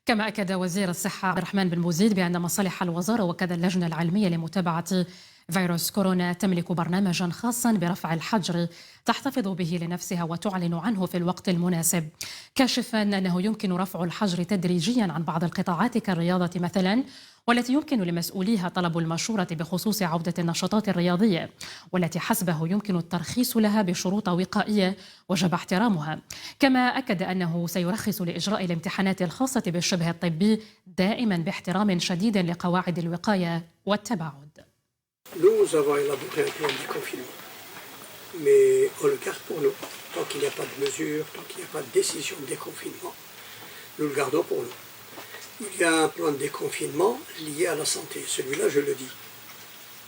كما أكد وزير الصحة عبد الرحمن بن بوزيد بأن مصالح الوزارة وكذا اللجنة العلمية لمتابعة فيروس كورونا تملك برنامجا خاصا برفع الحجر تحتفظ به لنفسها وتعلن عنه في الوقت المناسب، كاشفا أنه يمكن رفع الحجر تدريجيا عن بعض القطاعات كالرياضة مثلا، والتي يمكن لمسؤوليها طلب المشورة بخصوص عودة النشاطات الرياضية، والتي حسبه يمكن الترخيص لها بشروط وقائية وجب احترامها. كما أكد أنه سيرخص لإجراء الامتحانات الخاصة بالشبه الطبي دائما باحترام شديد لقواعد الوقاية والتباعد. Nous avons élaboré un plan de déconfinement, mais on le garde pour nous. Tant qu'il n'y a pas de mesure, tant qu'il n'y a pas de décision de déconfinement, nous le gardons pour nous. Il y a un plan de déconfinement lié à la santé. Celui-là, je le dis.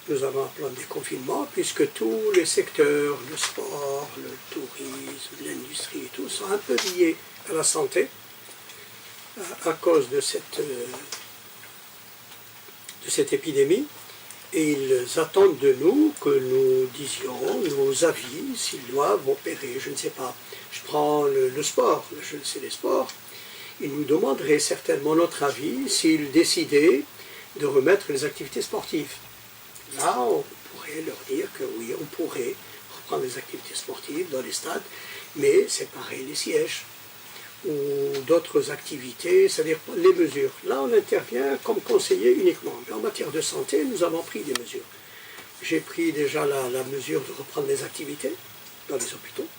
Nous avons un plan de déconfinement puisque tous les secteurs, le sport, le tourisme, l'industrie et tout, sont un peu liés à la santé à cause de cette épidémie. Et ils attendent de nous que nous disions nos avis, s'ils doivent opérer, je ne sais pas. Je prends le sport, je sais les sports. Ils nous demanderaient certainement notre avis s'ils décidaient de remettre les activités sportives. Là, on pourrait leur dire que oui, on pourrait reprendre les activités sportives dans les stades, mais séparer les sièges ou d'autres activités, c'est-à-dire les mesures. Là, on intervient comme conseiller uniquement. Mais en matière de santé, nous avons pris des mesures. J'ai pris déjà la mesure de reprendre les activités dans les hôpitaux,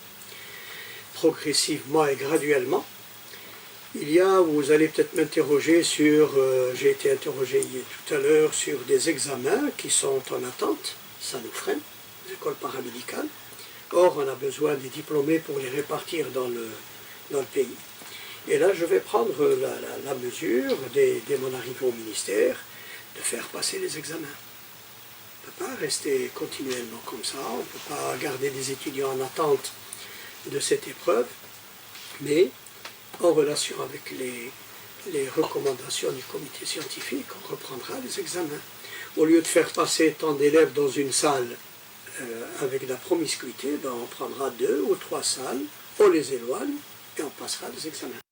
progressivement et graduellement. Il y a, vous allez peut-être m'interroger sur, j'ai été interrogé tout à l'heure sur des examens qui sont en attente, ça nous freine, les écoles paramédicales. Or, on a besoin des diplômés pour les répartir dans le pays. Et là, je vais prendre la mesure, dès mon arrivée au ministère, de faire passer les examens. On ne peut pas rester continuellement comme ça, on ne peut pas garder des étudiants en attente de cette épreuve, mais en relation avec les recommandations du comité scientifique, on reprendra les examens. Au lieu de faire passer tant d'élèves dans une salle avec de la promiscuité, ben on prendra 2 ou 3 salles, on les éloigne et on passera les examens.